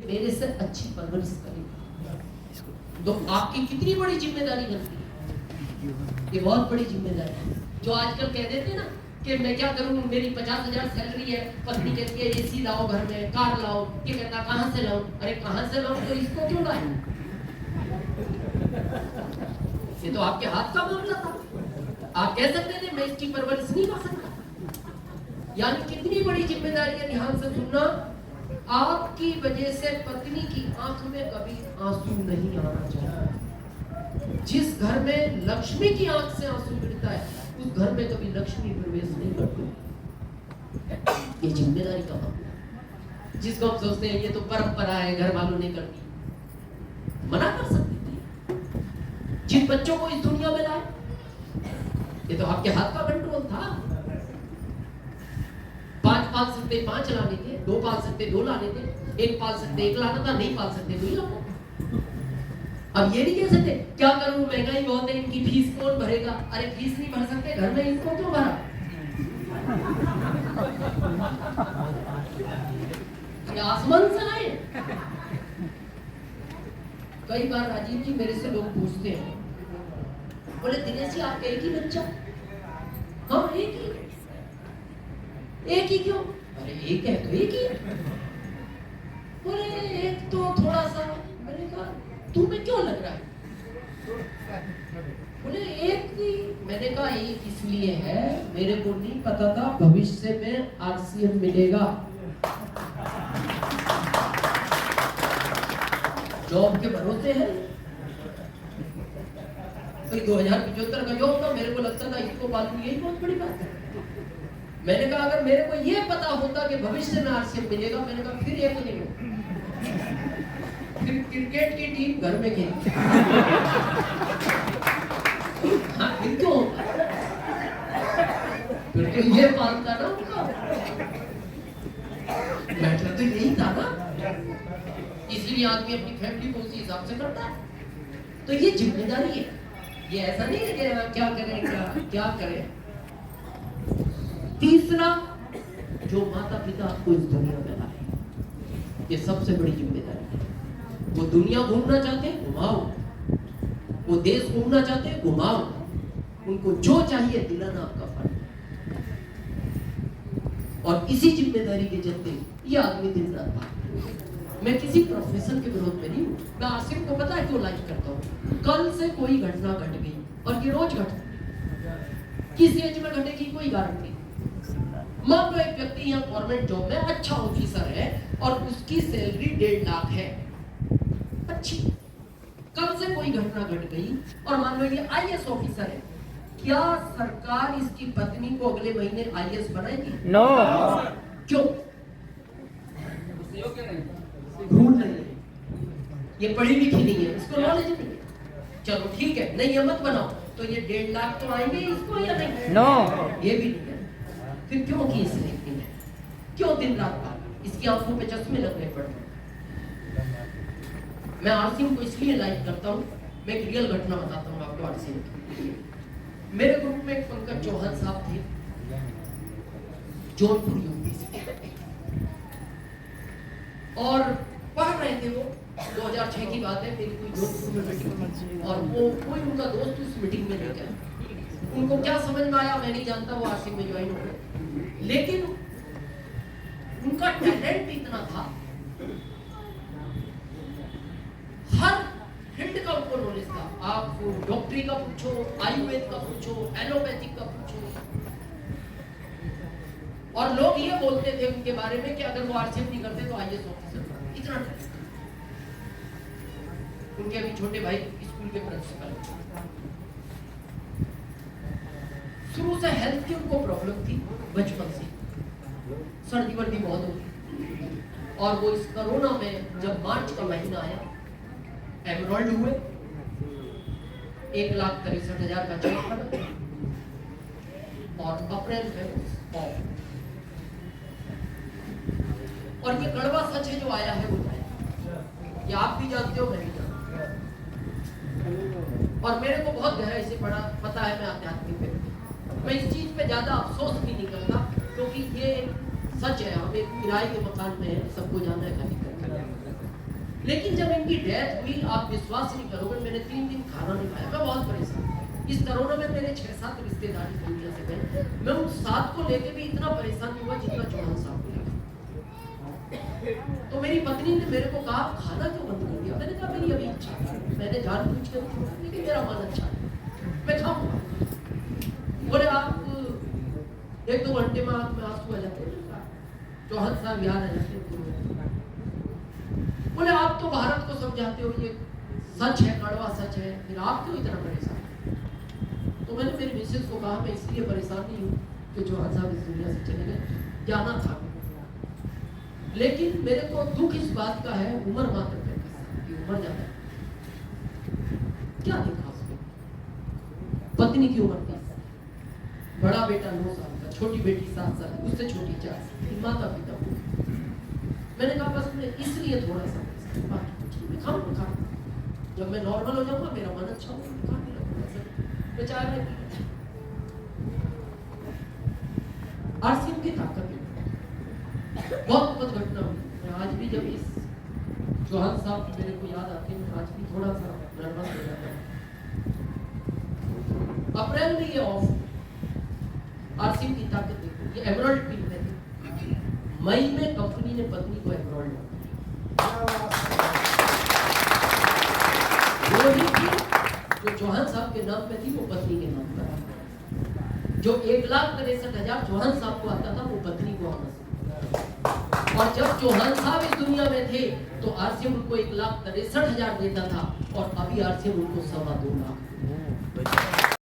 मेरे से अच्छी परवरिश करेगा। तो आपकी कितनी बड़ी जिम्मेदारी बनती है, ये बहुत बड़ी जिम्मेदारी है। जो आजकल कह देते हैं ना कि मैं क्या करूं, मेरी 50,000 सैलरी है, पत्नी कहती है एसी लाओ घर में, कार लाओ, ये कहता कहां से लाऊं, अरे कहां से लाऊं तो इसको क्यों लाए, ये तो आपके हाथ का मामला था। आप कह सकते थे मैं इसकी परवरिश नहीं कर सकता। यानी कितनी बड़ी जिम्मेदारी है, ध्यान से सुनना। आपकी वजह से पत्नी की आंख में कभी आंसू नहीं आना चाहिए। जिस घर में लक्ष्मी की आंख से आंसू गिरता है उस घर में कभी लक्ष्मी प्रवेश नहीं करती। ये जिम्मेदारी का मामला है। जिसको हम सोचते हैं ये तो परंपरा है, घर वालों ने कर दी, मना कर सकते थे। जिन बच्चों को इस दुनिया में लाए ये तो आपके हाथ का कंट्रोल था। 5 पाल सकते 5 लाने थे, 2 पाल सकते 2 लाने थे, 1 पाल सकते 1 लाना था, नहीं पाल सकते 2 लाना। अब ये नहीं कह सकते क्या करूं महंगाई बहुत है, इनकी फीस कौन भरेगा, अरे फीस नहीं भर सकते घर में, इनको क्यों भरा, ये आसमान से आए। कई बार राजीव जी मेरे से लोग पूछते हैं, बोले दिनेश जी आपका एक ही बच्चा, हाँ एक ही क्यों, अरे एक है तो एक ही, बोले एक तो थोड़ा सा, मैंने कहा तुम्हें क्यों लग रहा है, बोले एक ही, मैंने कहा एक इसलिए है मेरे को नहीं पता था भविष्य में आरसीएम मिलेगा, जॉब के भरोसे है। 2075 का जॉब था, मेरे को लगता था इसको पालू, यही बहुत बड़ी बात है। मैंने कहा अगर मेरे को ये पता होता कि भविष्य में आरसीएम मिलेगा, मैंने कहा फिर एक नहीं हो, फिर क्रिकेट की टीम घर में खेलती। हाँ फिर क्यों होता, फिर तो ये पालता ना उनका, मैटर तो यही था ना, इसलिए आदमी अपनी फैमिली को उसी हिसाब से करता है। तो ये जिम्मेदारी है, ये ऐसा नहीं है कि क्या करें क्या करें। तीसरा, जो माता पिता आपको इस दुनिया में लाए, ये सबसे बड़ी जिम्मेदारी है। वो दुनिया घूमना चाहते हैं घुमाओ, वो देश घूमना चाहते हैं घुमाओ, उनको जो चाहिए दिलाना आपका फर्ज है। और इसी जिम्मेदारी के चलते ये आदमी दिन रात भागता है। मैं किसी प्रोफेशन के विरोध में नहीं हूँ, मैं आसिम को पता है क्यों लाइक करता हूँ। कल से कोई घटना घट गई और ये रोज घटती, किस एज में घटेगी कोई गारंटी। मान लो एक व्यक्ति यहाँ गवर्नमेंट जॉब में अच्छा ऑफिसर है और उसकी सैलरी 1.5 लाख है, अच्छी, कल से कोई घटना घट गई और मान लो ये आईएएस ऑफिसर है, क्या सरकार इसकी पत्नी को अगले महीने आईएएस बनाएगी? नो। क्यों? रूल नहीं है, ये पढ़ी लिखी नहीं है, इसको नॉलेज नहीं है। चलो ठीक है, नहीं ये मत बनाओ, तो ये 1.5 लाख तो आएंगे इसको या नहीं? नो। ये भी नहीं है। फिर क्यों की इसने इतनी, क्यों दिन रात भागा, इसकी आंखों पे चश्मे लगने पड़ते। मैं आरसीएम को इसलिए लाइक करता हूँ, मैं एक रियल घटना बताता हूँ आपको आरसीएम की। मेरे ग्रुप में एक पंकज चौहान साहब थे, जौनपुर यूपी से, और पढ़ रहे थे वो, 2006 की बात है, मेरी कोई जोधपुर में मीटिंग, और वो कोई उनका दोस्त उस मीटिंग में नहीं गया। उनको क्या समझ में आया मैं नहीं जानता, वो आरसीएम में ज्वाइन हो गए। लेकिन उनका टैलेंट इतना था, हर फील्ड का उनको नॉलेज था। आप डॉक्टरी का पूछो, आयुर्वेद का पूछो, एलोपैथिक का पूछो, और लोग ये बोलते थे उनके बारे में कि अगर वो आरसीएम नहीं करते तो आईएएस ऑफिसर बनते, इतना टैलेंट। उनके अभी छोटे भाई स्कूल के प्रिंसिपल, शुरू से हेल्थ की उनको प्रॉब्लम थी बचपन से, सर्दी वर्दी बहुत होती, और वो इस कोरोना में जब मार्च का महीना आया एमरोल्ड हुए, 1,63,000 का चेक पड़ा, और अप्रैल में ऑफ। और ये कड़वा सच है जो आया है वो आया, ये आप भी जानते हो मैं भी जानता हूँ, और मेरे को बहुत गहराई से पता है, मैं आध्यात्मिक व्यक्ति, मैं इस चीज पे ज्यादा अफसोस भी नहीं करता, क्योंकि ये सच है। हम एक किराए के मकान में सबको जाना है खाली करके, लेकिन जब इनकी डेथ हुई, आप विश्वास नहीं करोगे, मैंने 3 दिन खाना नहीं खाया, मैं बहुत परेशान। इस कोरोना में मेरे 6-7 रिश्तेदार इस दुनिया से गए, मैं उन 7 को लेके भी इतना परेशान नहीं हुआ जितना चौहान साहब को लेकर। तो मेरी पत्नी ने मेरे को कहा खाना क्यों बंद कर दिया? मैंने कहा मेरी अभी इच्छा है, मैंने जान पूछ के छोड़ा, लेकिन मेरा मन अच्छा है, मैं खाऊंगा। बोले आप 1-2 घंटे में आंख में आंसू आ जाते हैं, चौहान साहब याद आ जाते हैं। बोले आप तो भारत को समझाते हो, ये सच है, कड़वा सच है, फिर आप क्यों इतना परेशान? तो मैंने मेरी मिसेज को कहा मैं इसलिए परेशान नहीं हूँ कि चौहान साहब इस दुनिया से चले गए, जाना था, लेकिन मेरे को दुख इस बात का है, उम्र मात्र 35 साल की उम्र ज्यादा है, क्या देखा उसमें? पत्नी की उम्र 30 साल, बड़ा बेटा 9 साल का, छोटी बेटी 7 साल, उससे छोटी 4 साल, माता पिता। मैंने कहा बस मैं इसलिए थोड़ा सा, बाकी कुछ नहीं, मैं खाऊंगा। जब मैं नॉर्मल हो जाऊंगा, मेरा मन अच्छा होगा, मैं खाने लगूंगा, मैं चाय नहीं पीऊंगा। आरसीएम की ताकत है, बहुत दुखद घटना हुई। मैं आज भी जब इस चौहान साहब मेरे को याद आते हैं, आज भी थोड़ा सा नर्वस हो जाता है। अप्रैल में ये ऑफ, आरसीएम की ताकत देखो, ये एमराल्ड पिन है। मई में कंपनी ने पत्नी को एमराल्ड जो चौहान साहब के नाम पे थी, वो पत्नी के नाम पर। जो 1,63,000 चौहान साहब को आता था, वो पत्नी को आना था। और जब चौहान साहब इस दुनिया में थे, तो आरसीएम उनको 1,63,000 देता था, और अभी आरसीएम उनको 2.25 लाख।